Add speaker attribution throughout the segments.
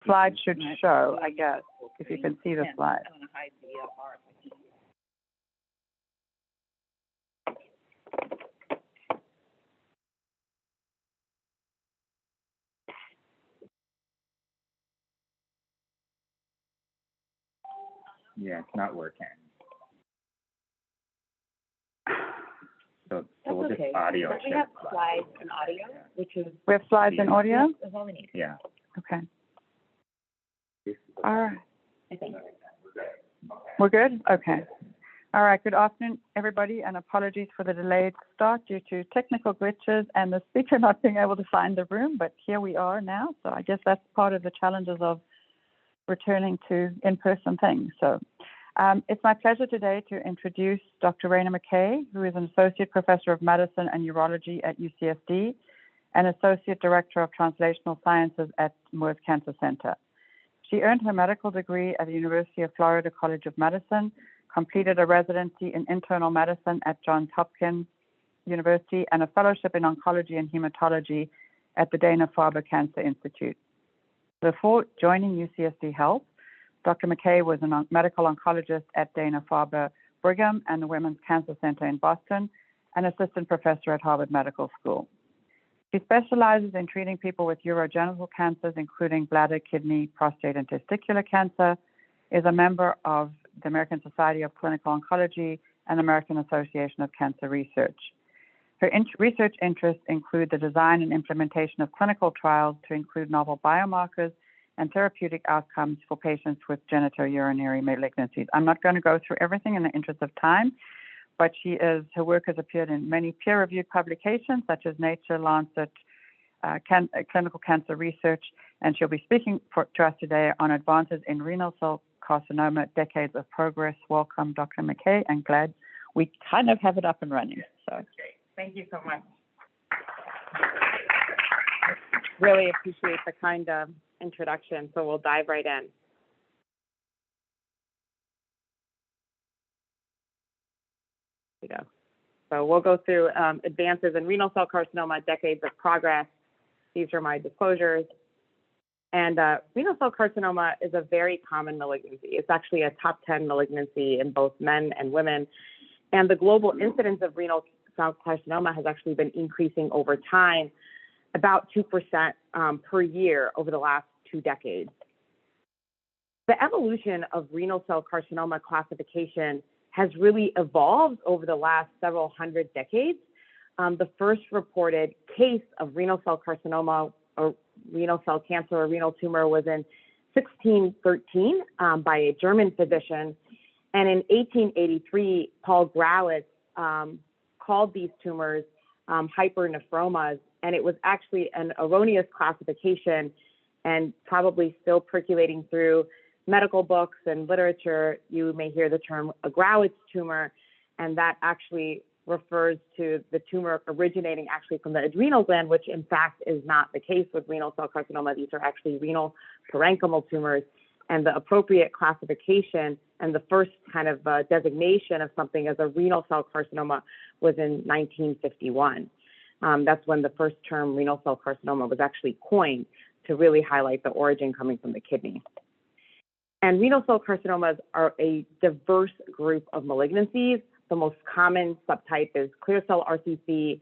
Speaker 1: slide should show, I guess, if you can see the slide.
Speaker 2: Yeah, it's not working. So we'll just audio check.
Speaker 3: We have slides and audio, which is...
Speaker 1: We have slides and audio?
Speaker 3: That's all we need.
Speaker 2: Yeah.
Speaker 1: Okay. All right.
Speaker 3: I think.
Speaker 1: We're good? Okay. All right. Good afternoon, everybody, and apologies for the delayed start due to technical glitches and the speaker not being able to find the room, but here we are now. So I guess that's part of the challenges of returning to in-person things. So it's my pleasure today to introduce Dr. Rana McKay, who is an Associate Professor of Medicine and Urology at UCSD and Associate Director of Translational Sciences at Moores Cancer Center. She earned her medical degree at the University of Florida College of Medicine, completed a residency in internal medicine at Johns Hopkins University, and a fellowship in oncology and hematology at the Dana-Farber Cancer Institute. Before joining UCSD Health, Dr. McKay was a medical oncologist at Dana-Farber Brigham and the Women's Cancer Center in Boston, and assistant professor at Harvard Medical School. She specializes in treating people with urogenital cancers, including bladder, kidney, prostate, and testicular cancer, is a member of the American Society of Clinical Oncology and American Association of Cancer Research. Her research interests include the design and implementation of clinical trials to include novel biomarkers and therapeutic outcomes for patients with genitourinary malignancies. I'm not going to go through everything in the interest of time, but her work has appeared in many peer-reviewed publications such as Nature, Lancet, Clinical Cancer Research, and she'll be speaking to us today on advances in renal cell carcinoma, decades of progress. Welcome, Dr. McKay, and glad we kind of have it up and running. So
Speaker 3: Great. Thank you so much. Really appreciate the kind introduction, so we'll dive right in. Here we go. So we'll go through advances in renal cell carcinoma, decades of progress. These are my disclosures. And renal cell carcinoma is a very common malignancy. It's actually a top 10 malignancy in both men and women. And the global incidence of renal cell carcinoma has actually been increasing over time, about 2% per year over the last 2 decades. The evolution of renal cell carcinoma classification has really evolved over the last several hundred decades. The first reported case of renal cell carcinoma or renal cell cancer or renal tumor was in 1613 by a German physician. And in 1883, Paul Grawitz called these tumors hypernephromas, and it was actually an erroneous classification and probably still percolating through medical books and literature. You may hear the term a Grawitz tumor, and that actually refers to the tumor originating actually from the adrenal gland, which in fact is not the case with renal cell carcinoma. These are actually renal parenchymal tumors, and the appropriate classification and the first kind of designation of something as a renal cell carcinoma was in 1951. That's when the first term renal cell carcinoma was actually coined to really highlight the origin coming from the kidney. And renal cell carcinomas are a diverse group of malignancies. The most common subtype is clear cell RCC,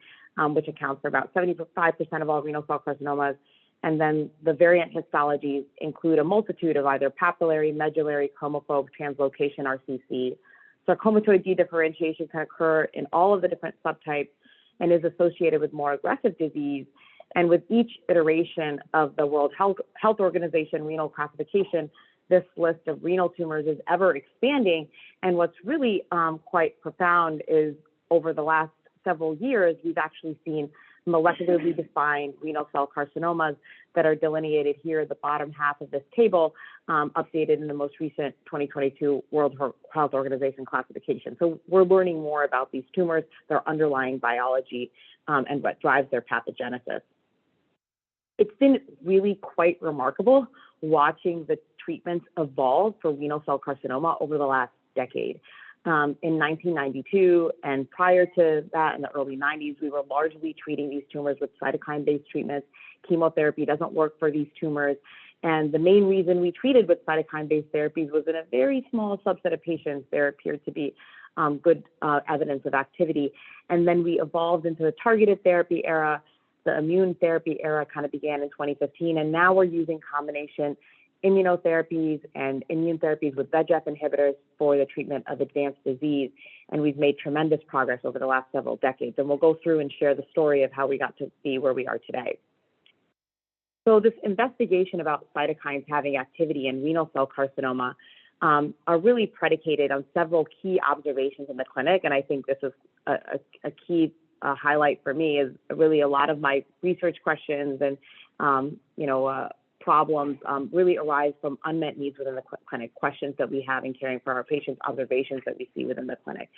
Speaker 3: which accounts for about 75% of all renal cell carcinomas. And then the variant histologies include a multitude of either papillary, medullary, chromophobe, translocation RCC. Sarcomatoid dedifferentiation can occur in all of the different subtypes and is associated with more aggressive disease. And with each iteration of the World Health Organization renal classification, this list of renal tumors is ever expanding. And what's really quite profound is over the last several years, we've actually seen molecularly defined renal cell carcinomas that are delineated here at the bottom half of this table, updated in the most recent 2022 World Health Organization classification. So we're learning more about these tumors, their underlying biology, and what drives their pathogenesis. It's been really quite remarkable watching the treatments evolve for renal cell carcinoma over the last decade. In 1992 and prior to that in the early 90s, we were largely treating these tumors with cytokine-based treatments. Chemotherapy doesn't work for these tumors. And the main reason we treated with cytokine-based therapies was in a very small subset of patients, there appeared to be good evidence of activity. And then we evolved into the targeted therapy era. The immune therapy era kind of began in 2015, and now we're using combination immunotherapies and immune therapies with VEGF inhibitors for the treatment of advanced disease. And we've made tremendous progress over the last several decades. And we'll go through and share the story of how we got to be where we are today. So this investigation about cytokines having activity in renal cell carcinoma are really predicated on several key observations in the clinic. And I think this is a key highlight for me is really a lot of my research questions and, problems really arise from unmet needs within the clinic, questions that we have in caring for our patients, observations that we see within the clinic.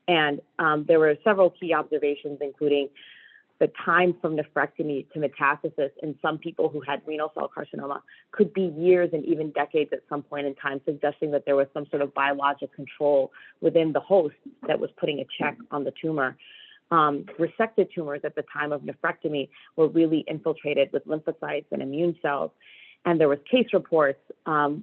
Speaker 3: And there were several key observations, including the time from nephrectomy to metastasis in some people who had renal cell carcinoma could be years and even decades at some point in time, suggesting that there was some sort of biologic control within the host that was putting a check on the tumor. Resected tumors at the time of nephrectomy were really infiltrated with lymphocytes and immune cells. And there was case reports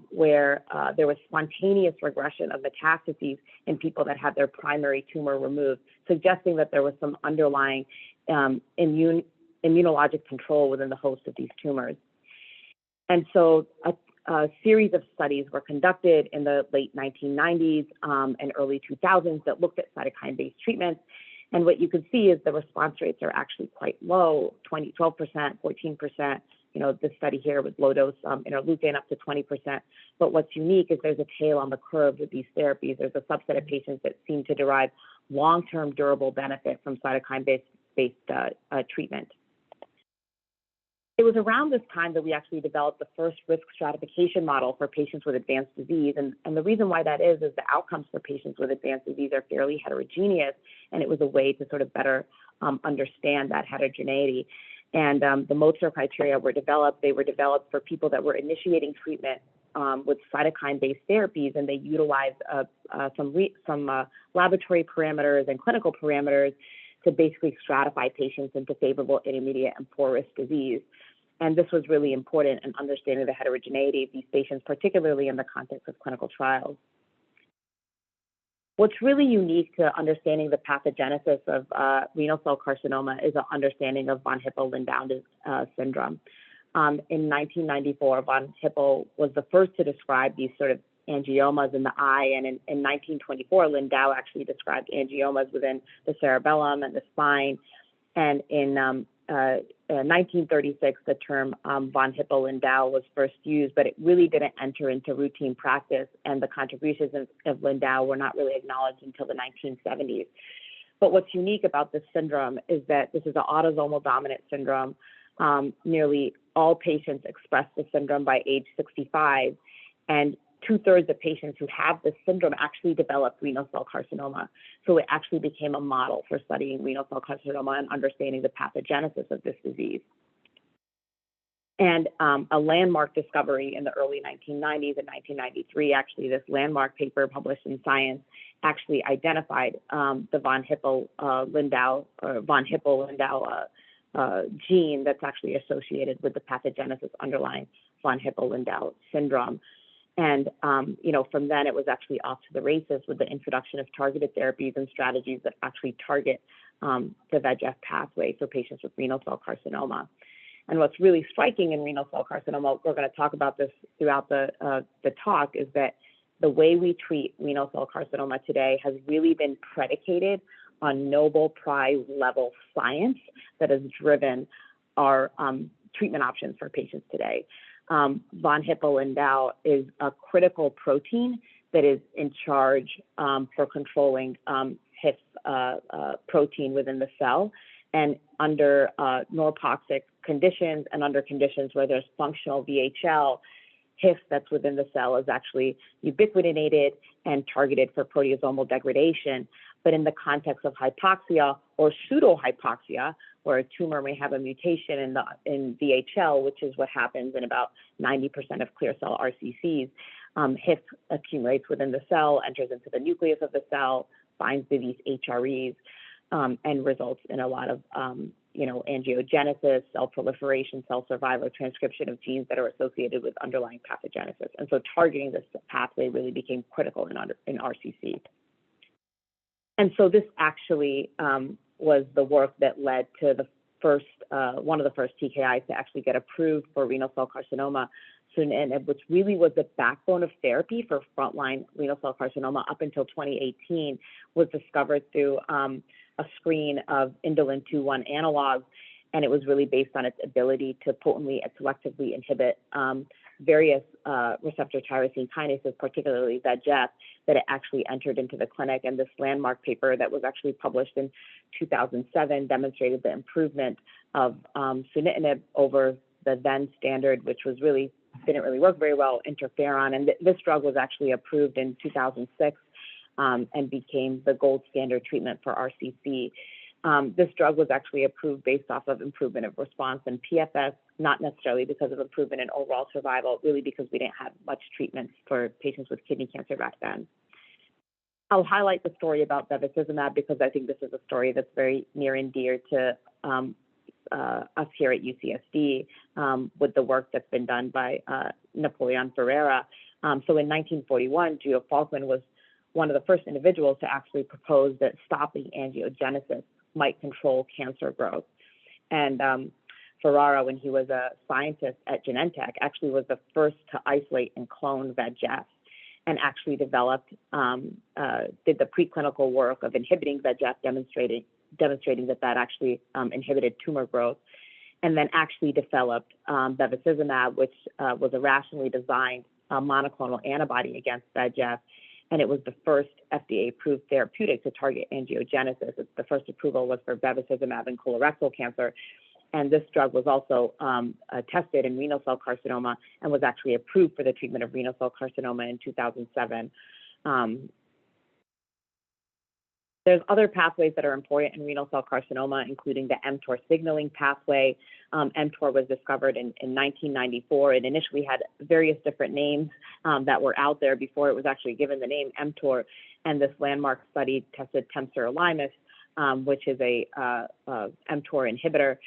Speaker 3: where there was spontaneous regression of metastases in people that had their primary tumor removed, suggesting that there was some underlying immunologic control within the host of these tumors. And so a series of studies were conducted in the late 1990s and early 2000s that looked at cytokine-based treatments. And what you can see is the response rates are actually quite low, 12%, 14%. This study here with low dose interleukin up to 20%. But what's unique is there's a tail on the curve with these therapies. There's a subset of patients that seem to derive long-term durable benefit from cytokine-based treatment. It was around this time that we actually developed the first risk stratification model for patients with advanced disease. And the reason why that is the outcomes for patients with advanced disease are fairly heterogeneous, and it was a way to sort of better understand that heterogeneity. And the Mozart criteria were developed. They were developed for people that were initiating treatment with cytokine-based therapies, and they utilized some laboratory parameters and clinical parameters to basically stratify patients into favorable, intermediate, and poor risk disease. And this was really important in understanding the heterogeneity of these patients, particularly in the context of clinical trials. What's really unique to understanding the pathogenesis of renal cell carcinoma is an understanding of von Hippel-Lindau syndrome. In 1994, von Hippel was the first to describe these sort of angiomas in the eye, and in 1924, Lindau actually described angiomas within the cerebellum and the spine. And in 1936, the term von Hippel-Lindau was first used, but it really didn't enter into routine practice, and the contributions of Lindau were not really acknowledged until the 1970s. But what's unique about this syndrome is that this is an autosomal dominant syndrome. Nearly all patients express the syndrome by age 65, and 2/3 of patients who have this syndrome actually develop renal cell carcinoma. So it actually became a model for studying renal cell carcinoma and understanding the pathogenesis of this disease. And a landmark discovery in the early 1990s, in 1993, actually, this landmark paper published in Science actually identified the von Hippel-Lindau gene that's actually associated with the pathogenesis underlying von Hippel-Lindau syndrome. And, from then it was actually off to the races with the introduction of targeted therapies and strategies that actually target the VEGF pathway for patients with renal cell carcinoma. And what's really striking in renal cell carcinoma, we're going to talk about this throughout the talk, is that the way we treat renal cell carcinoma today has really been predicated on Nobel Prize level science that has driven our treatment options for patients today. Von Hippel-Lindau is a critical protein that is in charge for controlling HIF protein within the cell. And under neurotoxic conditions and under conditions where there's functional VHL, HIF that's within the cell is actually ubiquitinated and targeted for proteasomal degradation. But in the context of hypoxia or pseudohypoxia, where a tumor may have a mutation in VHL, which is what happens in about 90% of clear cell RCCs, HIF accumulates within the cell, enters into the nucleus of the cell, binds to these HREs, and results in a lot of angiogenesis, cell proliferation, cell survival, transcription of genes that are associated with underlying pathogenesis. And so targeting this pathway really became critical in RCC. And so this actually was the work that led to the first, one of the first TKIs to actually get approved for renal cell carcinoma, sunitinib, which really was the backbone of therapy for frontline renal cell carcinoma up until 2018, was discovered through a screen of indolin 2-1 analogs, and it was really based on its ability to potently and selectively inhibit various receptor tyrosine kinases, particularly VEGF, that it actually entered into the clinic. And this landmark paper that was actually published in 2007 demonstrated the improvement of sunitinib over the then standard, which was really didn't really work very well, interferon. And this drug was actually approved in 2006 and became the gold standard treatment for RCC. This drug was actually approved based off of improvement of response and PFS, not necessarily because of improvement in overall survival, really because we didn't have much treatment for patients with kidney cancer back then. I'll highlight the story about bevacizumab because I think this is a story that's very near and dear to us here at UCSD with the work that's been done by Napoleon Ferreira. So in 1941, Geo Falkman was one of the first individuals to actually propose that stopping angiogenesis might control cancer growth. And Ferrara, when he was a scientist at Genentech, actually was the first to isolate and clone VEGF and actually developed, did the preclinical work of inhibiting VEGF, demonstrating that actually inhibited tumor growth, and then actually developed bevacizumab, which was a rationally designed monoclonal antibody against VEGF. And it was the first FDA-approved therapeutic to target angiogenesis. The first approval was for bevacizumab in colorectal cancer. And this drug was also tested in renal cell carcinoma and was actually approved for the treatment of renal cell carcinoma in 2007. There's other pathways that are important in renal cell carcinoma, including the mTOR signaling pathway. mTOR was discovered in 1994. It initially had various different names that were out there before it was actually given the name mTOR. And this landmark study tested temsirolimus, which is a mTOR inhibitor,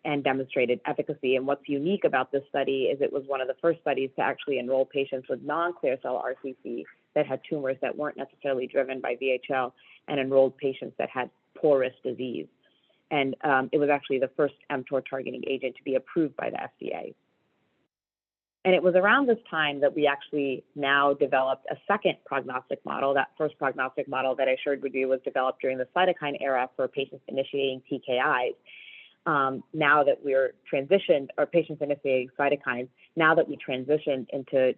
Speaker 3: and demonstrated efficacy. And what's unique about this study is it was one of the first studies to actually enroll patients with non-clear cell RCC that had tumors that weren't necessarily driven by VHL and enrolled patients that had poor risk disease. And it was actually the first mTOR targeting agent to be approved by the FDA. And it was around this time that we actually now developed a second prognostic model. That first prognostic model that I shared with you was developed during the cytokine era for patients initiating TKIs. Now that we're transitioned, or patients initiating cytokines, now that we transitioned into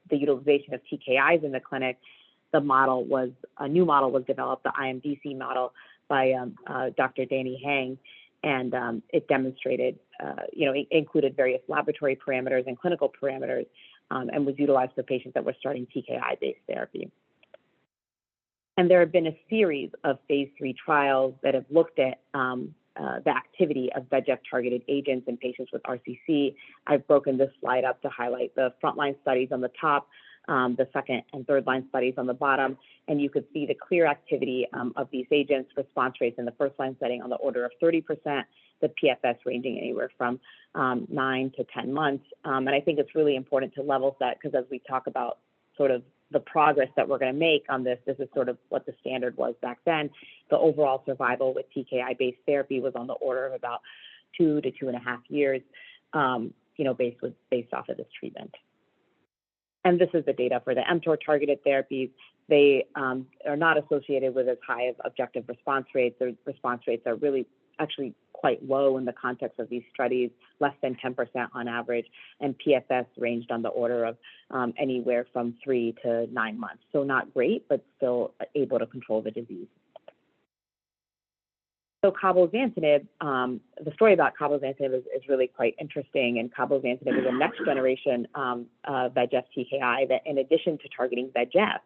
Speaker 3: the utilization of TKIs in the clinic, a new model was developed, the IMDC model by Dr. Danny Hang, and it demonstrated, it included various laboratory parameters and clinical parameters, and was utilized for patients that were starting TKI-based therapy. And there have been a series of phase 3 trials that have looked at the activity of VEGF-targeted agents in patients with RCC. I've broken this slide up to highlight the frontline studies on the top, the second and third line studies on the bottom, and you could see the clear activity of these agents, response rates in the first line setting on the order of 30%, the PFS ranging anywhere from 9 to 10 months. And I think it's really important to level set because as we talk about sort of the progress that we're going to make on this is sort of what the standard was back then. The overall survival with TKI-based therapy was on the order of about 2 to 2.5 years, based off of this treatment. And this is the data for the mTOR-targeted therapies. They are not associated with as high of objective response rates. The response rates are really actually quite low in the context of these studies, less than 10% on average, and PFS ranged on the order of anywhere from 3 to 9 months. So not great, but still able to control the disease. So cabozantinib, the story about cabozantinib is really quite interesting, and cabozantinib is a next generation VEGF TKI that in addition to targeting VEGF,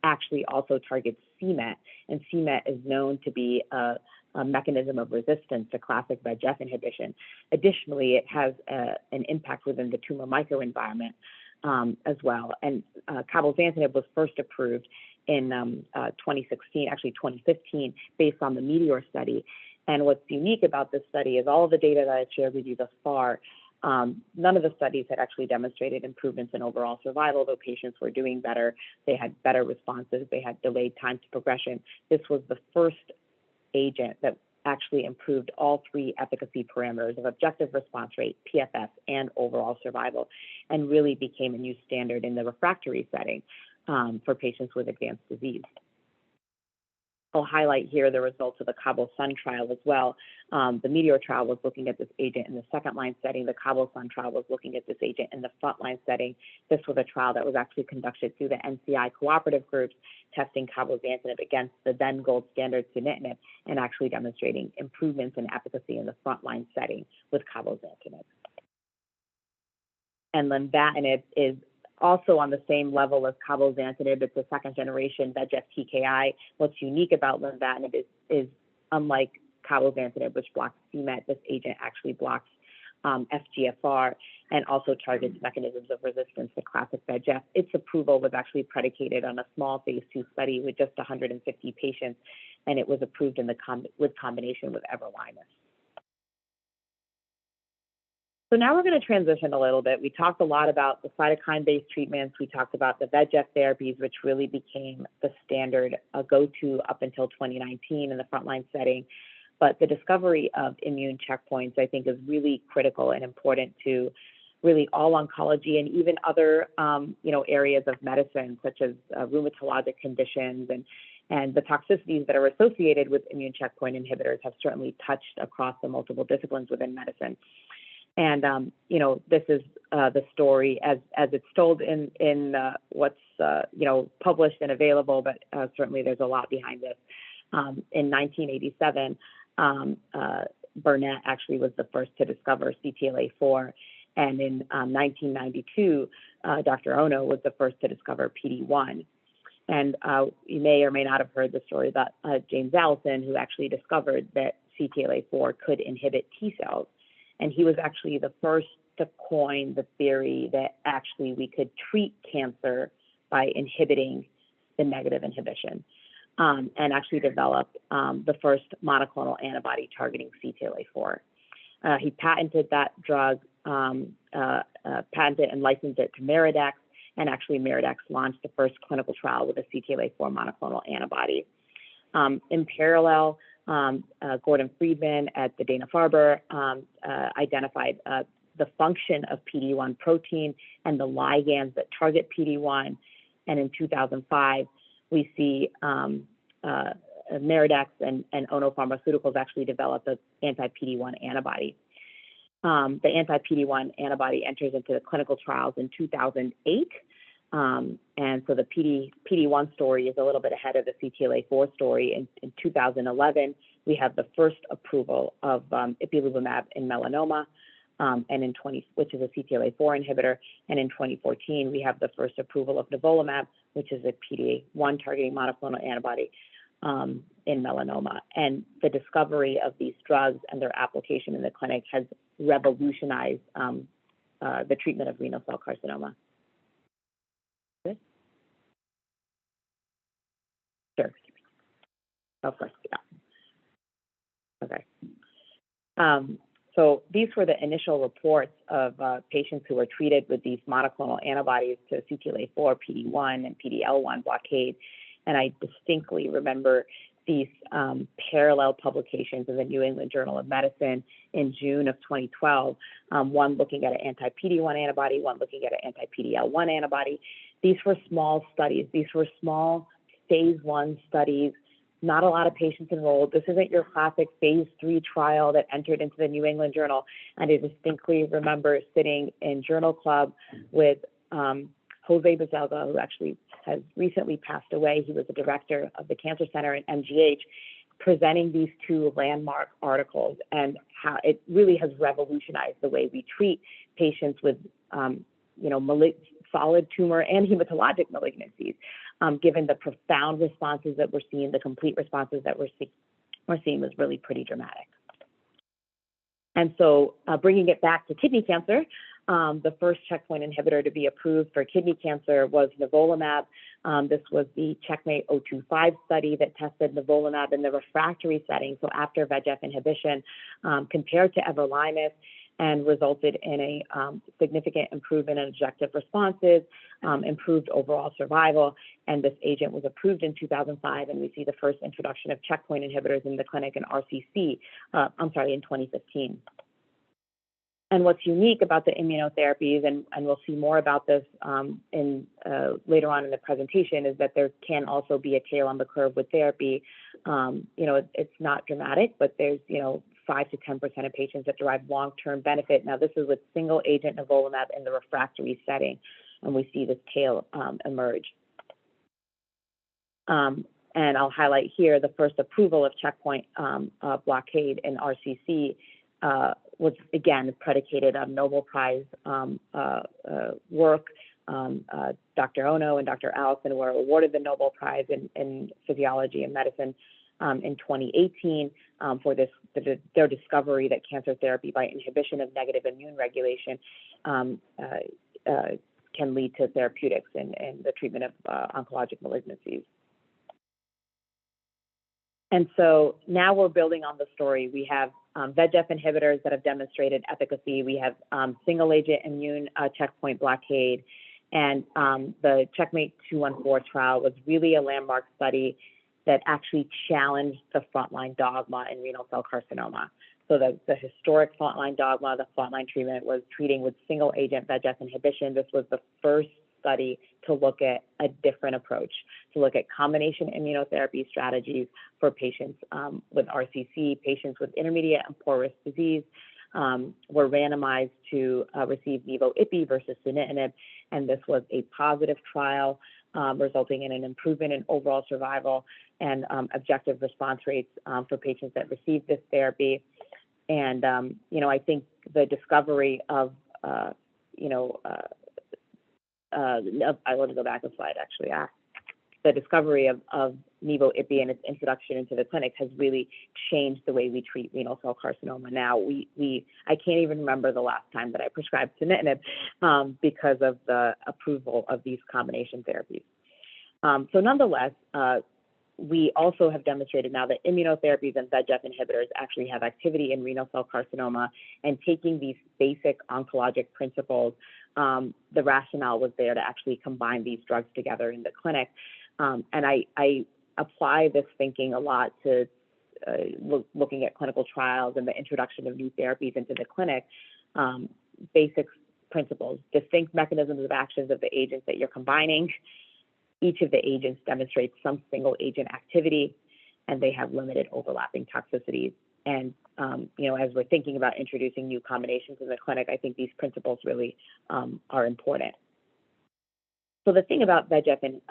Speaker 3: actually also targets c-Met, and c-Met is known to be a mechanism of resistance to classic VEGF inhibition. Additionally, it has an impact within the tumor microenvironment as well. And cabozantinib was first approved in 2016, actually 2015, based on the METEOR study. And what's unique about this study is all of the data that I've shared with you thus far, none of the studies had actually demonstrated improvements in overall survival, though patients were doing better. They had better responses. They had delayed time to progression. This was the first agent that actually improved all three efficacy parameters of objective response rate, PFS, and overall survival, and really became a new standard in the refractory setting for patients with advanced disease. I'll highlight here the results of the Cabo-Sun trial as well. The Meteor trial was looking at this agent in the second-line setting. The Cabo-Sun trial was looking at this agent in the front-line setting. This was a trial that was actually conducted through the NCI cooperative groups, testing cabozantinib against the then gold standard sunitinib, and actually demonstrating improvements in efficacy in the front-line setting with cabozantinib. And lenvatinib is also on the same level as cabozantinib. It's a second-generation VEGF TKI. What's unique about lenvatinib is unlike cabozantinib, which blocks c-Met, this agent actually blocks FGFR and also targets mechanisms of resistance to classic VEGF. Its approval was actually predicated on a small phase 2 study with just 150 patients, and it was approved in with combination with everolimus. So now we're going to transition a little bit. We talked a lot about the cytokine-based treatments. We talked about the VEGF therapies, which really became the standard go-to up until 2019 in the frontline setting. But the discovery of immune checkpoints, I think, is really critical and important to really all oncology and even other, areas of medicine, such as rheumatologic conditions and the toxicities that are associated with immune checkpoint inhibitors have certainly touched across the multiple disciplines within medicine. And, this is the story as it's told in what's, published and available, but certainly there's a lot behind this. In 1987, Burnett actually was the first to discover CTLA-4. And in 1992, Dr. Ono was the first to discover PD-1. And you may or may not have heard the story about James Allison, who actually discovered that CTLA-4 could inhibit T cells. And he was actually the first to coin the theory that actually we could treat cancer by inhibiting the negative inhibition, and actually developed the first monoclonal antibody targeting CTLA-4. He patented that drug, patented and licensed it to Meridex, and actually Meridex launched the first clinical trial with a CTLA-4 monoclonal antibody. In parallel, Gordon Friedman at the Dana-Farber identified the function of PD-1 protein and the ligands that target PD-1. And in 2005, we see Meridex and Ono Pharmaceuticals actually developed an anti-PD-1 antibody. The anti-PD-1 antibody enters into the clinical trials in 2008. And so the PD-1 story is a little bit ahead of the CTLA-4 story. In 2011, we have the first approval of ipilimumab in melanoma, which is a CTLA-4 inhibitor. And in 2014, we have the first approval of nivolumab, which is a PD-1 targeting monoclonal antibody in melanoma. And the discovery of these drugs and their application in the clinic has revolutionized the treatment of renal cell carcinoma. Sure. Of course, yeah. Okay. So these were the initial reports of patients who were treated with these monoclonal antibodies to CTLA-4, PD-1, and PD-L1 blockade. And I distinctly remember these parallel publications in the New England Journal of Medicine in June of 2012, one looking at an anti-PD-1 antibody, one looking at an anti-PD-L1 antibody. These were small studies. These were small phase 1 studies, not a lot of patients enrolled. This isn't your classic phase 3 trial that entered into the New England Journal. And I distinctly remember sitting in Journal Club with Jose Baselga, who actually has recently passed away. He was the director of the Cancer Center at MGH, presenting these two landmark articles and how it really has revolutionized the way we treat patients with, solid tumor and hematologic malignancies, given the profound responses that we're seeing, the complete responses that we're seeing was really pretty dramatic. And so bringing it back to kidney cancer, The first checkpoint inhibitor to be approved for kidney cancer was nivolumab. This was the Checkmate 025 study that tested nivolumab in the refractory setting, so after VEGF inhibition, compared to everolimus, and resulted in a significant improvement in objective responses, improved overall survival, and this agent was approved in 2005, and we see the first introduction of checkpoint inhibitors in the clinic in RCC, in 2015. And what's unique about the immunotherapies, and we'll see more about this later on in the presentation, is that there can also be a tail on the curve with therapy. It's not dramatic, but there's 5 to 10% of patients that derive long-term benefit. Now, this is with single-agent nivolumab in the refractory setting, and we see this tail emerge. And I'll highlight here the first approval of checkpoint blockade in RCC was, again, predicated on Nobel Prize work. Dr. Ono and Dr. Allison were awarded the Nobel Prize in physiology and medicine in 2018 for their discovery that cancer therapy by inhibition of negative immune regulation can lead to therapeutics in the treatment of oncologic malignancies. And so now we're building on the story. We have VEGF inhibitors that have demonstrated efficacy. We have single-agent immune checkpoint blockade. And the Checkmate 214 trial was really a landmark study that actually challenged the frontline dogma in renal cell carcinoma. So the historic frontline dogma, the frontline treatment was treating with single-agent VEGF inhibition. This was the first study to look at a different approach, to look at combination immunotherapy strategies for patients with RCC. Patients with intermediate and poor risk disease were randomized to receive nivo-ipi versus sunitinib, and this was a positive trial resulting in an improvement in overall survival and objective response rates for patients that received this therapy. And, I think the discovery of, I want to go back a slide, actually. The discovery of nivo-ipi and its introduction into the clinic has really changed the way we treat renal cell carcinoma. Now, I can't even remember the last time that I prescribed sunitinib because of the approval of these combination therapies. So nonetheless, we also have demonstrated now that immunotherapies and VEGF inhibitors actually have activity in renal cell carcinoma, and taking these basic oncologic principles, the rationale was there to actually combine these drugs together in the clinic. And I apply this thinking a lot to looking at clinical trials and the introduction of new therapies into the clinic. Basic principles, distinct mechanisms of actions of the agents that you're combining. Each of the agents demonstrates some single agent activity, and they have limited overlapping toxicities. And, as we're thinking about introducing new combinations in the clinic, I think these principles really are important. So the thing about VEGF and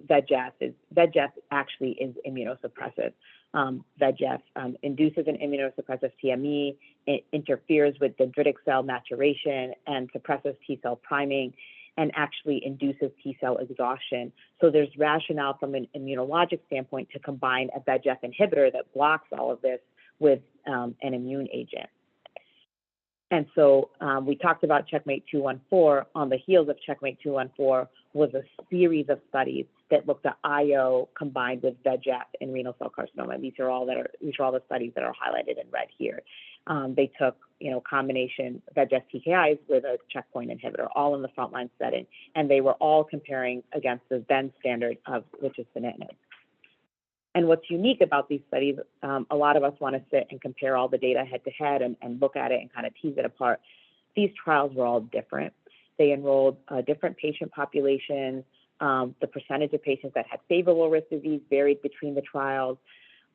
Speaker 3: VEGF is VEGF actually is immunosuppressive. VEGF induces an immunosuppressive TME, it interferes with dendritic cell maturation and suppresses T cell priming, and actually induces T cell exhaustion. So there's rationale from an immunologic standpoint to combine a VEGF inhibitor that blocks all of this with an immune agent. And so we talked about Checkmate 214. On the heels of Checkmate 214 was a series of studies that looked at IO combined with VEGF in renal cell carcinoma. These are all the studies that are highlighted in red here. They took, combination VEGF TKIs with a checkpoint inhibitor, all in the frontline setting, and they were all comparing against the then standard of which is sunitinib. And what's unique about these studies, a lot of us want to sit and compare all the data head to head and look at it and kind of tease it apart. These trials were all different. They enrolled different patient populations. The percentage of patients that had favorable risk disease varied between the trials.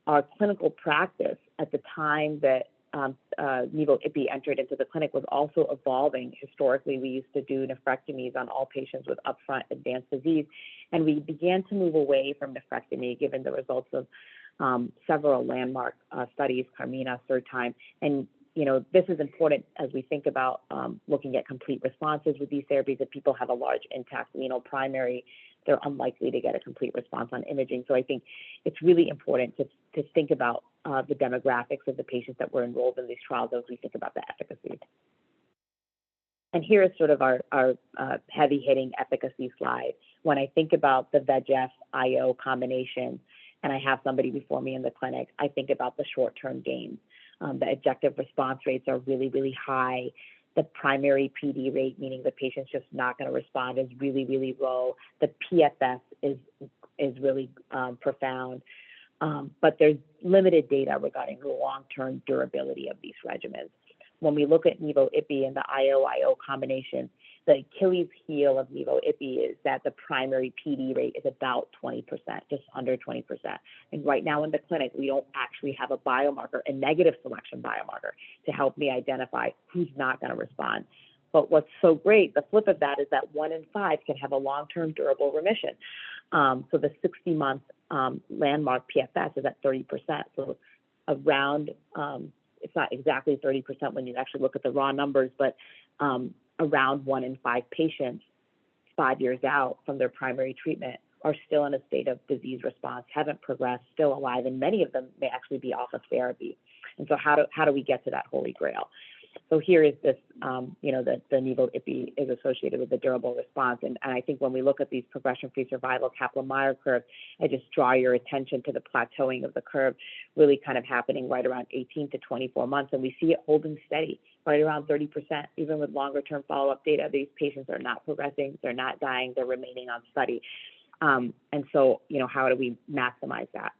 Speaker 3: Our clinical practice at the time that nivo-ipi entered into the clinic was also evolving. Historically, we used to do nephrectomies on all patients with upfront advanced disease, and we began to move away from nephrectomy given the results of several landmark studies, Carmina, third time. And this is important as we think about looking at complete responses with these therapies. If people have a large intact renal primary, they're unlikely to get a complete response on imaging. So I think it's really important to think about the demographics of the patients that were enrolled in these trials as we think about the efficacy.
Speaker 4: And here is sort of our heavy-hitting efficacy slide. When I think about the VEGF-IO combination, and I have somebody before me in the clinic, I think about the short-term gains. The objective response rates are really, really high. The primary PD rate, meaning the patient's just not going to respond, is really, really low. The PFS is really profound. But there's limited data regarding the long-term durability of these regimens. When we look at nivo-ipi and the IO-IO combination, the Achilles heel of nivo-ipi is that the primary PD rate is about 20%, just under 20%. And right now in the clinic, we don't actually have a biomarker, a negative selection biomarker, to help me identify who's not going to respond. But what's so great, the flip of that, is that 1 in 5 can have a long-term durable remission. So the 60-month landmark PFS is at 30%. So around, it's not exactly 30% when you actually look at the raw numbers, but around 1 in 5 patients 5 years out from their primary treatment are still in a state of disease response, haven't progressed, still alive, and many of them may actually be off of therapy. And so how do we get to that holy grail? So here is this, the nivo-ipi is associated with a durable response. And I think when we look at these progression-free survival Kaplan-Meier curves, I just draw your attention to the plateauing of the curve really kind of happening right around 18 to 24 months. And we see it holding steady right around 30%, even with longer-term follow-up data. These patients are not progressing, they're not dying, they're remaining on study. And so, how do we maximize that?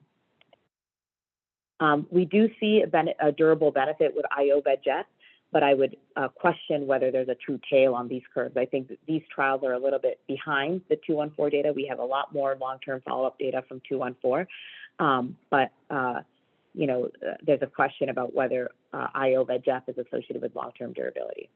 Speaker 4: We do see a durable benefit with IO-VEGF, but I would question whether there's a true tail on these curves. I think that these trials are a little bit behind the 214 data. We have a lot more long-term follow-up data from 214, but there's a question about whether IO-VEGF is associated with long-term durability.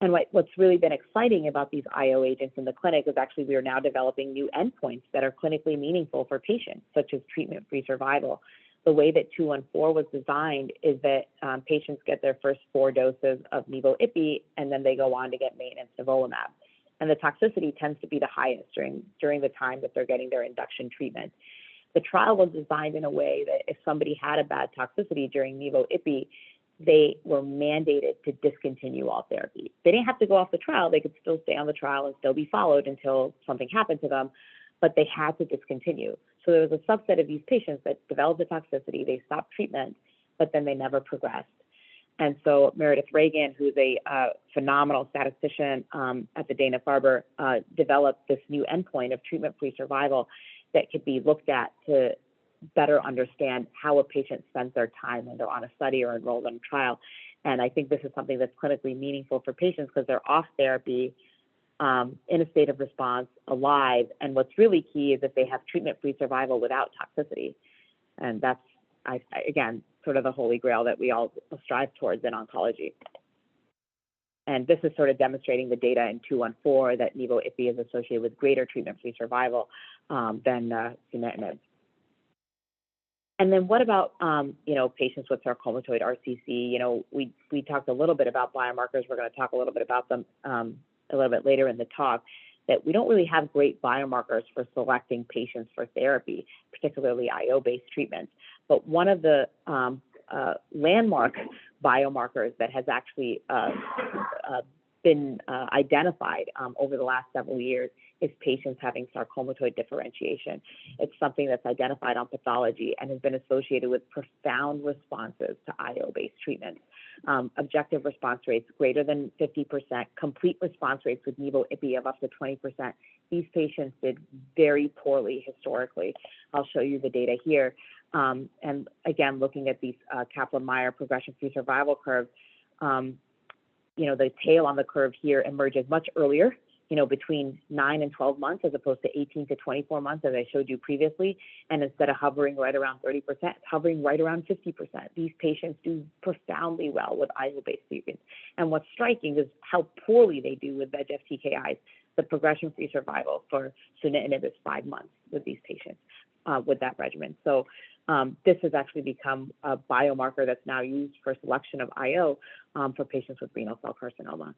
Speaker 4: And what's really been exciting about these IO agents in the clinic is actually we are now developing new endpoints that are clinically meaningful for patients, such as treatment-free survival. The way that 214 was designed is that patients get their first 4 doses of nivo-ipi, and then they go on to get maintenance nivolumab. And the toxicity tends to be the highest during the time that they're getting their induction treatment. The trial was designed in a way that if somebody had a bad toxicity during nivo-ipi, they were mandated to discontinue all therapy. They didn't have to go off the trial. They could still stay on the trial and still be followed until something happened to them, but they had to discontinue. So there was a subset of these patients that developed the toxicity, they stopped treatment, but then they never progressed. And so Meredith Reagan, who's a phenomenal statistician at the Dana-Farber, developed this new endpoint of treatment-free survival that could be looked at to better understand how a patient spends their time when they're on a study or enrolled in a trial. And I think this is something that's clinically meaningful for patients because they're off therapy, in a state of response, alive. And what's really key is that they have treatment-free survival without toxicity. And that's, again, sort of the holy grail that we all strive towards in oncology. And this is sort of demonstrating the data in 214 that nivo-ipi is associated with greater treatment-free survival than sunitinib. And then what about, patients with sarcomatoid RCC? We talked a little bit about biomarkers. We're going to talk a little bit about them a little bit later in the talk, that we don't really have great biomarkers for selecting patients for therapy, particularly IO-based treatments. But one of the landmark biomarkers that has actually been identified over the last several years is patients having sarcomatoid differentiation. It's something that's identified on pathology and has been associated with profound responses to IO-based treatments. Objective response rates greater than 50%, complete response rates with nivo-ipi of up to 20%. These patients did very poorly historically. I'll show you the data here. And again, looking at these Kaplan-Meier progression-free survival curves, the tail on the curve here emerges much earlier, between 9 and 12 months as opposed to 18 to 24 months, as I showed you previously. And instead of hovering right around 30%, it's hovering right around 50%. These patients do profoundly well with IO-based treatments. And what's striking is how poorly they do with VEGF TKIs. The progression-free survival for sunitinib is 5 months with these patients with that regimen. So this has actually become a biomarker that's now used for selection of IO for patients with renal cell carcinoma.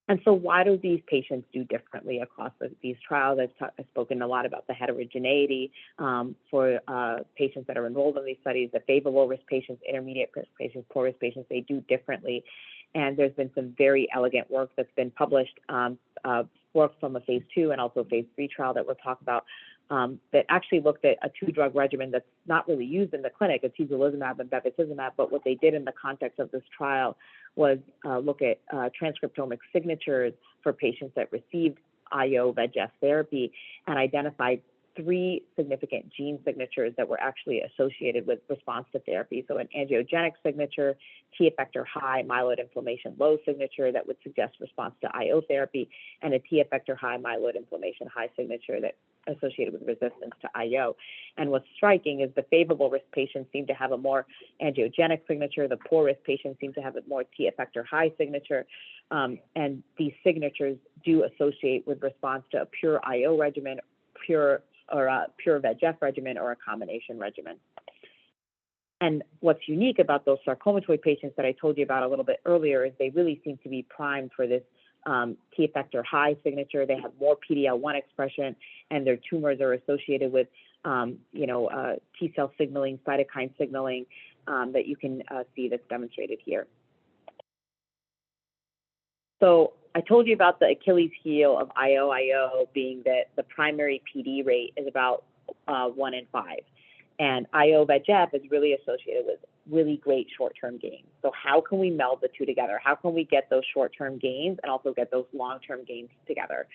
Speaker 4: And so why do these patients do differently across these trials? I've spoken a lot about the heterogeneity for patients that are enrolled in these studies, the favorable risk patients, intermediate risk patients, poor risk patients, they do differently. And there's been some very elegant work that's been published, work from a phase 2 and also phase 3 trial that we'll talk about, that actually looked at a 2-drug regimen that's not really used in the clinic, atezolizumab and bevacizumab, but what they did in the context of this trial was look at transcriptomic signatures for patients that received IO VEGF therapy and identified 3 significant gene signatures that were actually associated with response to therapy. So an angiogenic signature, T effector high, myeloid inflammation low signature that would suggest response to IO therapy, and a T effector high, myeloid inflammation high signature that associated with resistance to IO. And what's striking is the favorable risk patients seem to have a more angiogenic signature, the poor risk patients seem to have a more T effector high signature, and these signatures do associate with response to a pure IO regimen, pure VEGF regimen, or a combination regimen. And what's unique about those sarcomatoid patients that I told you about a little bit earlier is they really seem to be primed for this T effector high signature. They have more PD-L1 expression, and their tumors are associated with, T cell signaling, cytokine signaling that you can see that's demonstrated here. So I told you about the Achilles heel of IO being that the primary PD rate is about 1 in 5. And IO VEGF is really associated with really great short-term gains. So how can we meld the two together? How can we get those short-term gains and also get those long-term gains together?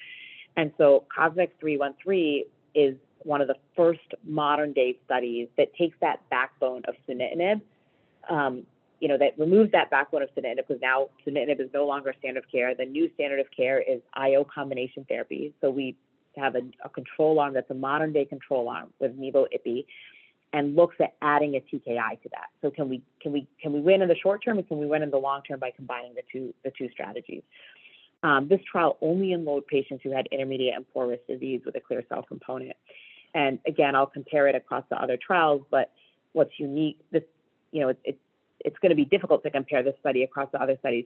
Speaker 4: And so COSMIC 313 is one of the first modern-day studies that takes that backbone of sunitinib, that removes that backbone of sunitinib, because now sunitinib is no longer standard of care. The new standard of care is IO combination therapy. So we have a control arm that's a modern-day control arm with nivo-ipi, and looks at adding a TKI to that. So can we win in the short term, and can we win in the long term by combining the two strategies? This trial only enrolled patients who had intermediate and poor risk disease with a clear cell component. And again, I'll compare it across the other trials, but what's unique, it's going to be difficult to compare this study across the other studies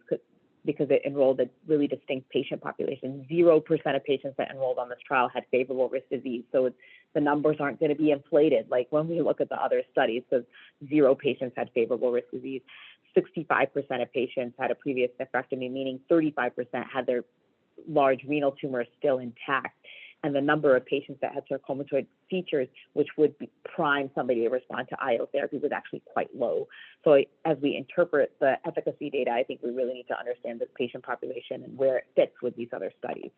Speaker 4: because it enrolled a really distinct patient population. 0% of patients that enrolled on this trial had favorable risk disease. So the numbers aren't going to be inflated like when we look at the other studies, because 0 patients had favorable risk disease. 65% of patients had a previous nephrectomy, meaning 35% had their large renal tumors still intact. And the number of patients that had sarcomatoid features, which would prime somebody to respond to IO therapy, was actually quite low. So as we interpret the efficacy data, I think we really need to understand this patient population and where it fits with these other studies.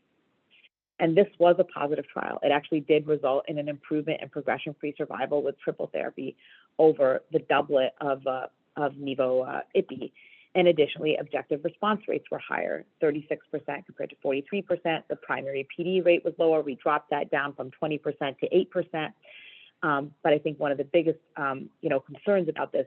Speaker 4: And this was a positive trial. It actually did result in an improvement in progression-free survival with triple therapy over the doublet of nivo-ipi. And additionally, objective response rates were higher, 36% compared to 43%. The primary PD rate was lower. We dropped that down from 20% to 8%. But I think one of the biggest, concerns about this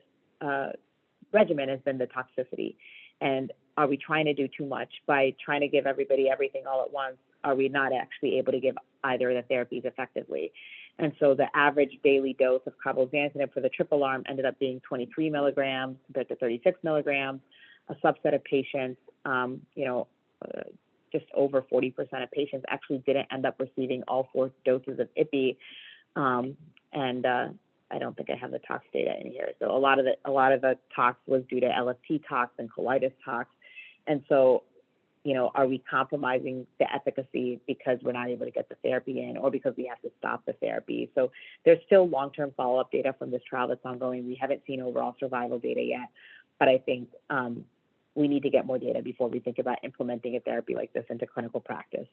Speaker 4: regimen has been the toxicity. And are we trying to do too much by trying to give everybody everything all at once? Are we not actually able to give either of the therapies effectively? And so the average daily dose of cabozantinib for the triple arm ended up being 23 milligrams compared to 36 milligrams. A subset of patients, just over 40% of patients actually didn't end up receiving all 4 doses of IPI. I don't think I have the tox data in here. So a lot of the tox was due to LFT tox and colitis tox. And so, are we compromising the efficacy because we're not able to get the therapy in, or because we have to stop the therapy? So there's still long-term follow-up data from this trial that's ongoing. We haven't seen overall survival data yet, but I think we need to get more data before we think about implementing a therapy like this into clinical practice.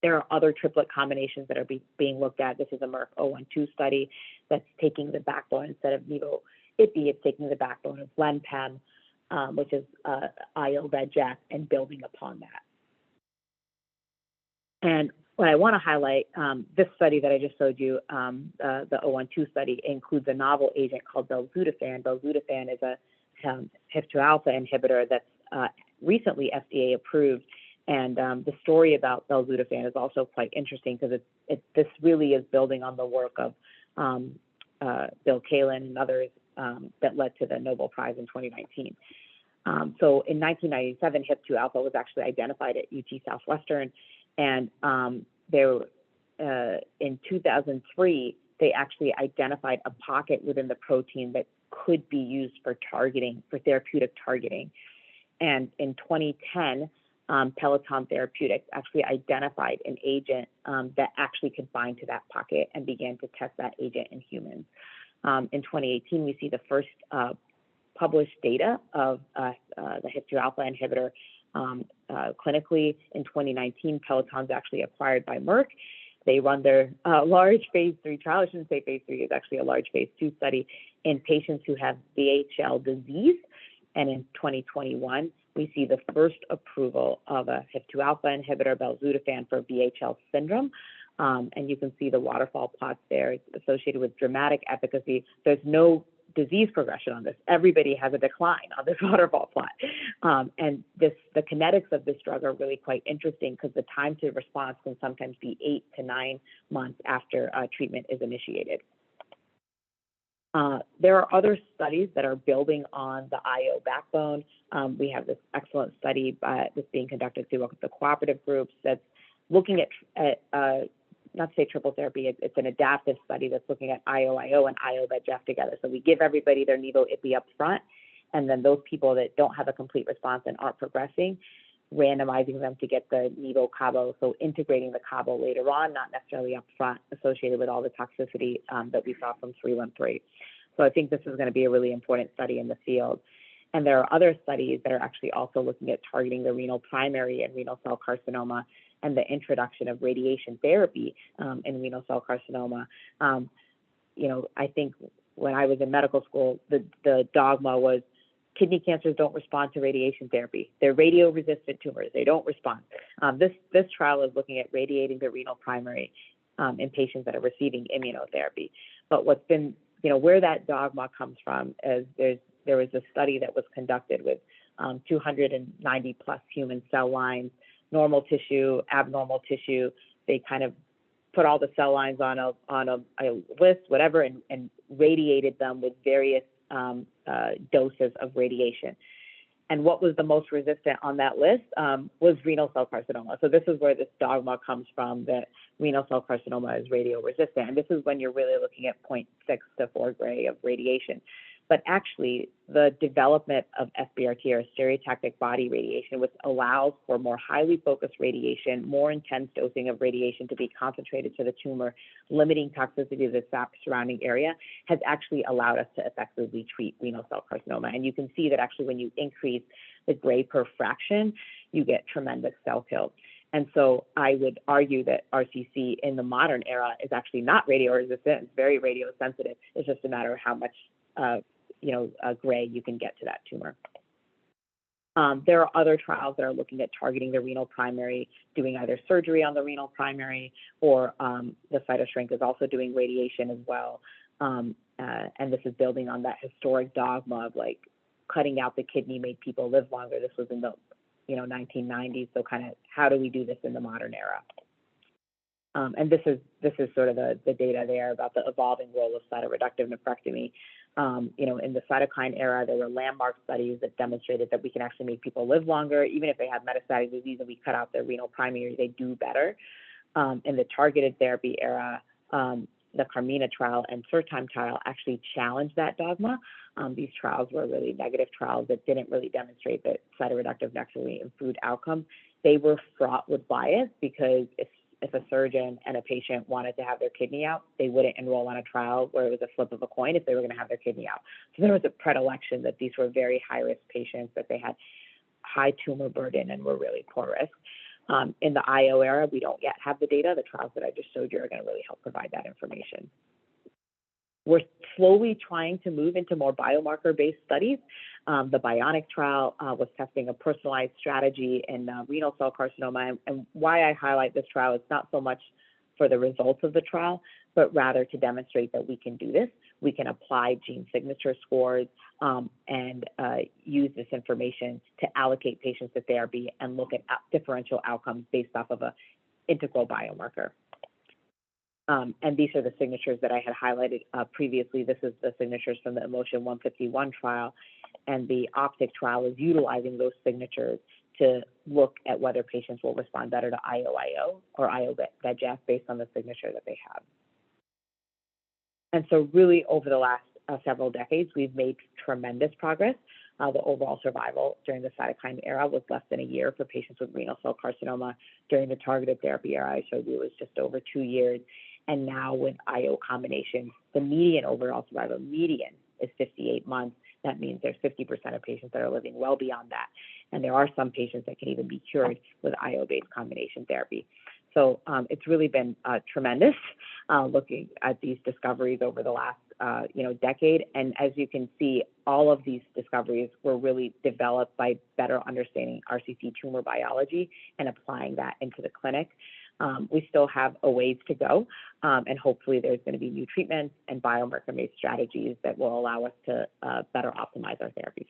Speaker 4: There are other triplet combinations that are being looked at. This is a Merck 012 study that's taking the backbone instead of nivo-ipi. It's taking the backbone of len-pem, which is IO VEGF, and building upon that. And what I want to highlight, this study that I just showed you, the 012 study, includes a novel agent called belzutifan. Belzutifan is a HIF-2 alpha inhibitor that's recently FDA approved. And the story about belzutifan is also quite interesting, because this really is building on the work of Bill Kalin and others that led to the Nobel Prize in 2019. So in 1997, HIF-2 alpha was actually identified at UT Southwestern, and in 2003, they actually identified a pocket within the protein that could be used for therapeutic targeting. And in 2010, Peloton Therapeutics actually identified an agent that actually could bind to that pocket and began to test that agent in humans. In 2018, we see the first published data of the HIF-2 alpha inhibitor clinically. In 2019, Peloton's actually acquired by Merck. They run their large phase 3 trial. I shouldn't say phase 3, it's actually a large phase 2 study in patients who have VHL disease. And in 2021, we see the first approval of a HIF-2 alpha inhibitor, belzutifan, for VHL syndrome. And you can see the waterfall plots there. It's associated with dramatic efficacy. There's no disease progression on this. Everybody has a decline on this waterfall plot. And the kinetics of this drug are really quite interesting because the time to response can sometimes be 8 to 9 months after treatment is initiated. There are other studies that are building on the IO backbone. We have this excellent study that's being conducted through the cooperative groups that's looking at not to say triple therapy, it's an adaptive study that's looking at IO-IO and IO-VEGF together. So we give everybody their nivo-ipi up front, and then those people that don't have a complete response and aren't progressing, randomizing them to get the nivo-cabo, so integrating the cabo later on, not necessarily up front, associated with all the toxicity that we saw from 313. So I think this is going to be a really important study in the field. And there are other studies that are actually also looking at targeting the renal primary and renal cell carcinoma and the introduction of radiation therapy in renal cell carcinoma. I think when I was in medical school, the dogma was kidney cancers don't respond to radiation therapy. They're radio-resistant tumors. They don't respond. This trial is looking at radiating the renal primary in patients that are receiving immunotherapy. But what's been, where that dogma comes from is there was a study that was conducted with 290 plus human cell lines, normal tissue, abnormal tissue. They kind of put all the cell lines on a list, whatever, and radiated them with various doses of radiation. And what was the most resistant on that list was renal cell carcinoma. So this is where this dogma comes from, that renal cell carcinoma is radio resistant. And this is when you're really looking at 0.6 to 4 gray of radiation. But actually, the development of SBRT, or stereotactic body radiation, which allows for more highly focused radiation, more intense dosing of radiation to be concentrated to the tumor, limiting toxicity to the surrounding area, has actually allowed us to effectively treat renal cell carcinoma. And you can see that actually when you increase the gray per fraction, you get tremendous cell kill. And so I would argue that RCC in the modern era is actually not radio resistant. It's very radio sensitive. It's just a matter of how much gray you can get to that tumor. There are other trials that are looking at targeting the renal primary, doing either surgery on the renal primary, or the cytoshrink is also doing radiation as well. And this is building on that historic dogma of like cutting out the kidney made people live longer. This was in the 1990s. So kind of how do we do this in the modern era? And this is sort of the data there about the evolving role of cytoreductive nephrectomy. In the cytokine era, there were landmark studies that demonstrated that we can actually make people live longer, even if they have metastatic disease and we cut out their renal primary, they do better. In the targeted therapy era, the Carmina trial and Surtime trial actually challenged that dogma. These trials were really negative trials that didn't really demonstrate that cytoreductive nephrectomy improved outcomes. They were fraught with bias because if a surgeon and a patient wanted to have their kidney out, they wouldn't enroll on a trial where it was a flip of a coin if they were going to have their kidney out. So there was a predilection that these were very high-risk patients, that they had high tumor burden and were really poor risk. In the IO era, we don't yet have the data. The trials that I just showed you are going to really help provide that information. We're slowly trying to move into more biomarker-based studies. The Bionic trial was testing a personalized strategy in renal cell carcinoma. And why I highlight this trial is not so much for the results of the trial, but rather to demonstrate that we can do this. We can apply gene signature scores and use this information to allocate patients to therapy and look at differential outcomes based off of an integral biomarker. And these are the signatures that I had highlighted previously. This is the signatures from the Emotion 151 trial, and the OPTIC trial is utilizing those signatures to look at whether patients will respond better to IO-IO or IO-VEGF based on the signature that they have. And so really over the last several decades, we've made tremendous progress. The overall survival during the cytokine era was less than a year for patients with renal cell carcinoma. During the targeted therapy era, I showed you it was just over 2 years. And now with IO combinations, the median overall survival, is 58 months. That means there's 50% of patients that are living well beyond that. And there are some patients that can even be cured with IO-based combination therapy. So it's really been tremendous looking at these discoveries over the last decade. And as you can see, all of these discoveries were really developed by better understanding RCC tumor biology and applying that into the clinic. We still have a ways to go, and hopefully there's going to be new treatments and biomarker-based strategies that will allow us to better optimize our therapies.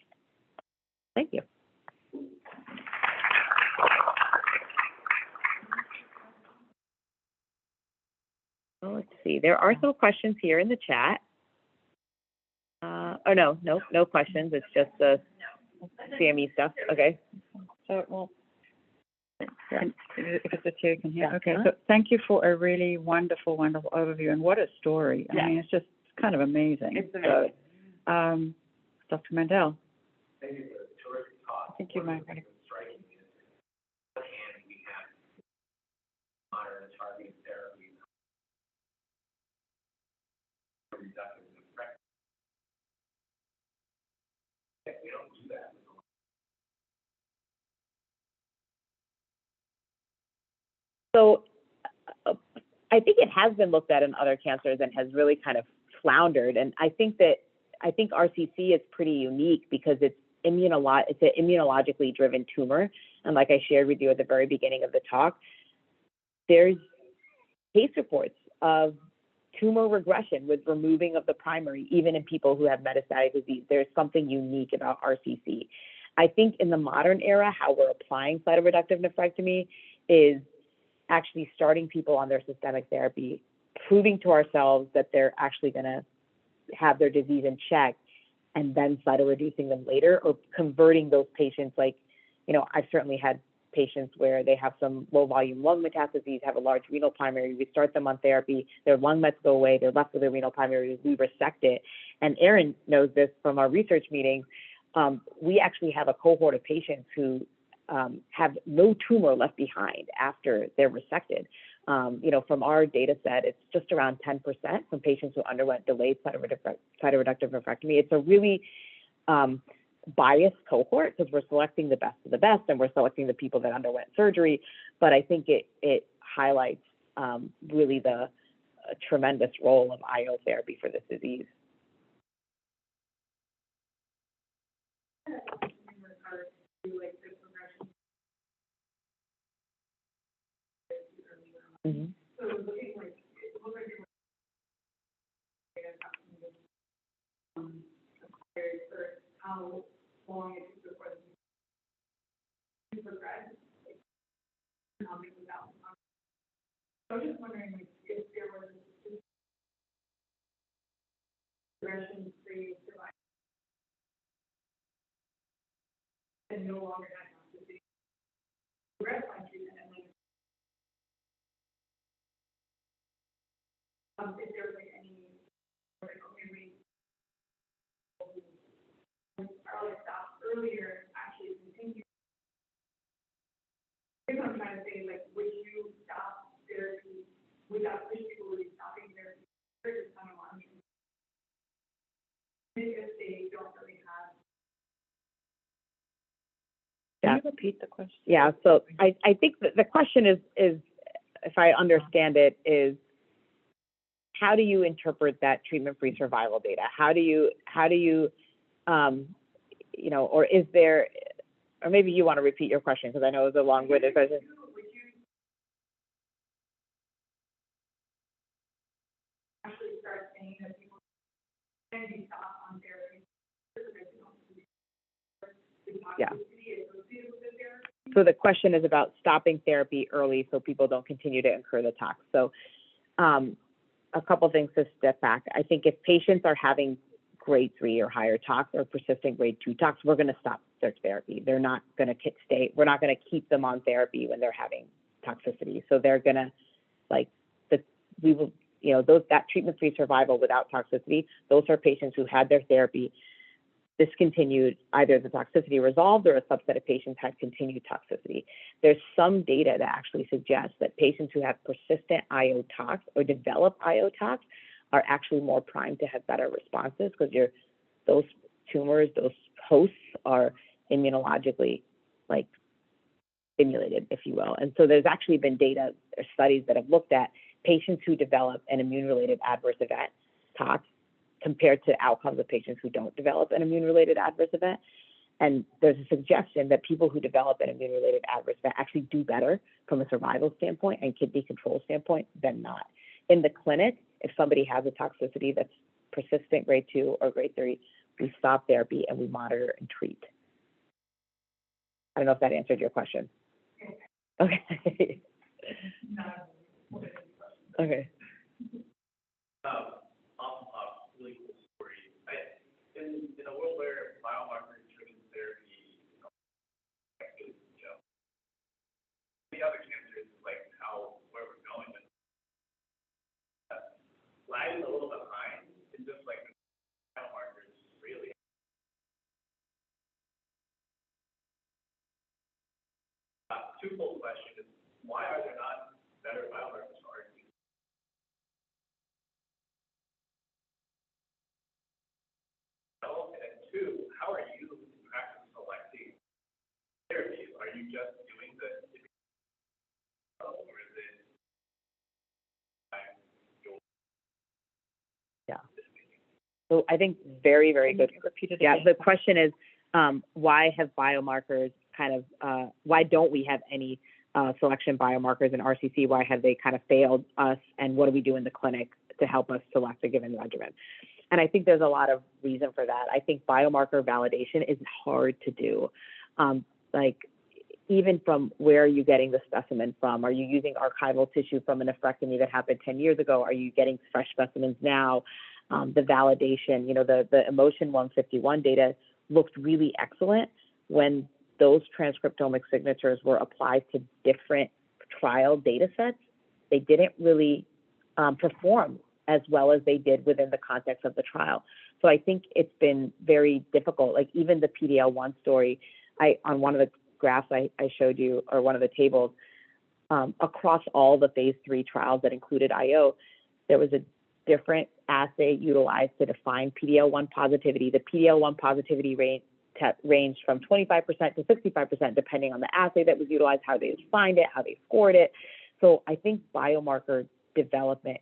Speaker 4: Thank you. Well, let's see. There are some questions here in the chat. No questions. It's just the CME stuff. Okay.
Speaker 1: So, well, if it's a chair, you can hear. Okay, so thank you for a really wonderful, wonderful overview, and what a story. I mean, it's just kind of amazing.
Speaker 3: It's amazing.
Speaker 1: So, Dr. Mandel. I think you might want to.
Speaker 4: So I think it has been looked at in other cancers and has really kind of floundered. And I think RCC is pretty unique because it's an immunologically driven tumor. And like I shared with you at the very beginning of the talk, there's case reports of tumor regression with removing of the primary, even in people who have metastatic disease. There's something unique about RCC. I think in the modern era, how we're applying cytoreductive nephrectomy is actually starting people on their systemic therapy, proving to ourselves that they're actually going to have their disease in check, and then cytoreducing them later, or converting those patients. Like, I've certainly had patients where they have some low volume lung metastases, have a large renal primary. We start them on therapy, their lung mets go away, they're left with a renal primary, we resect it. And Erin knows this from our research meetings. We actually have a cohort of patients who have no tumor left behind after they're resected. From our data set, it's just around 10% from patients who underwent delayed cytoreductive nephrectomy. It's a really biased cohort because we're selecting the best of the best, and we're selecting the people that underwent surgery. But I think it highlights really the tremendous role of IO therapy for this disease. Mm-hmm.
Speaker 1: How long it took before the progress. So I was just wondering if there was progression-free survival and no longer had toxicity. Progress on treatment and if there was any probably stopped earlier, actually continue. I guess I'm trying to say, would you stop therapy without pushing people with stopping therapy? There's kind of one. If they don't really have. Can you repeat the question?
Speaker 4: Yeah, so I think that the question is, if I understand it, is how do you interpret that treatment-free survival data? How do you or is there, or maybe you want to repeat your question because I know it was a long-winded question.
Speaker 1: Actually start saying that people can be stopped on therapy.
Speaker 4: Yeah. So the question is about stopping therapy early so people don't continue to incur the tox. So a couple things to step back. I think if patients are having grade 3 or higher tox or persistent grade 2 tox, we're going to stop their therapy. They're not going to stay. We're not going to keep them on therapy when they're having toxicity. So they're going to, that treatment-free survival without toxicity, those are patients who had their therapy, discontinued, either the toxicity resolved or a subset of patients had continued toxicity. There's some data that actually suggests that patients who have persistent IO tox or develop IO tox are actually more primed to have better responses because those tumors, those hosts are immunologically like stimulated, if you will. And so there's actually been data or studies that have looked at patients who develop an immune-related adverse event, tox, compared to outcomes of patients who don't develop an immune-related adverse event. And there's a suggestion that people who develop an immune-related adverse event actually do better from a survival standpoint and kidney control standpoint than not. In the clinic, if somebody has a toxicity that's persistent grade 2 or grade 3, we stop therapy and we monitor and treat. I don't know if that answered your question. Okay. Okay.
Speaker 5: Really cool story. In a world where biomarker-driven therapy, the other cancers, like where we're going, lagging a little behind in just like biomarkers, really. Twofold question is, why are there not better biomarkers for RT? And two, how are you in practice selecting therapies? Are you just doing the or is it
Speaker 4: Yeah. So I think very, very good. Yeah, the question is, why have biomarkers why don't we have any selection biomarkers in RCC? Why have they kind of failed us? And what do we do in the clinic to help us select a given regimen? And I think there's a lot of reason for that. I think biomarker validation is hard to do. Even from where are you getting the specimen from? Are you using archival tissue from a nephrectomy that happened 10 years ago? Are you getting fresh specimens now? The validation, the Emotion 151 data looked really excellent when those transcriptomic signatures were applied to different trial data sets. They didn't really perform as well as they did within the context of the trial. So I think it's been very difficult. Like even the PD-L1 story, on one of the graphs I showed you, or one of the tables, across all the phase 3 trials that included IO, there was a different assay utilized to define PD-L1 positivity. The PD-L1 positivity rate ranged from 25% to 65%, depending on the assay that was utilized, how they defined it, how they scored it. So I think biomarker development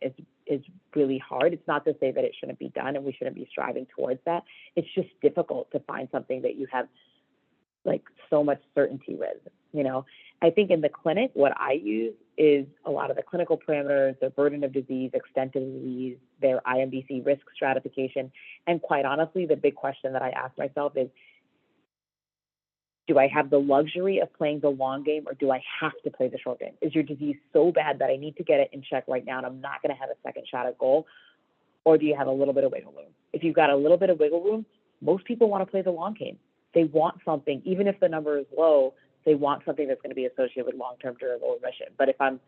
Speaker 4: is really hard. It's not to say that it shouldn't be done and we shouldn't be striving towards that. It's just difficult to find something that you have like so much certainty with, I think in the clinic, what I use is a lot of the clinical parameters, the burden of disease, extent of disease, their IMDC risk stratification. And quite honestly, the big question that I ask myself is, do I have the luxury of playing the long game or do I have to play the short game? Is your disease so bad that I need to get it in check right now and I'm not going to have a second shot at goal? Or do you have a little bit of wiggle room? If you've got a little bit of wiggle room, most people want to play the long game. They want something, even if the number is low, they want something that's going to be associated with long-term durable remission. But if I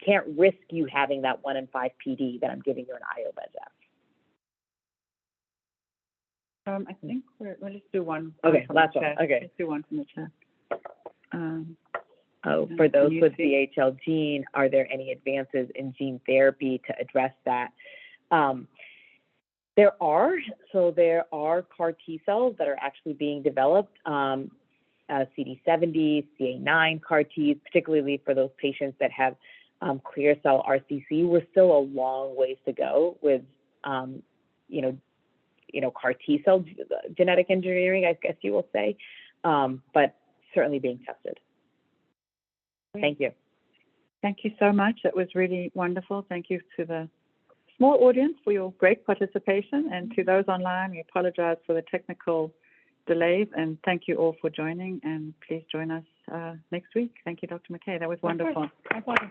Speaker 4: can't risk you having that 1 in 5 PD, then I'm giving you an IO VEGF.
Speaker 1: I think we'll just do one.
Speaker 4: Okay, last one. Okay.
Speaker 1: Let's do one from the chat.
Speaker 4: For those with VHL gene, are there any advances in gene therapy to address that? There are CAR T cells that are actually being developed, CD70, CA9 CAR Ts, particularly for those patients that have clear cell RCC. We're still a long ways to go with, CAR T cell genetic engineering, I guess you will say, but certainly being tested. Thank you.
Speaker 1: Thank you so much. That was really wonderful. Thank you to the small audience for your great participation, and to those online, we apologize for the technical delays, and thank you all for joining, and please join us next week. Thank you, Dr. McKay. That was wonderful.
Speaker 3: My pleasure.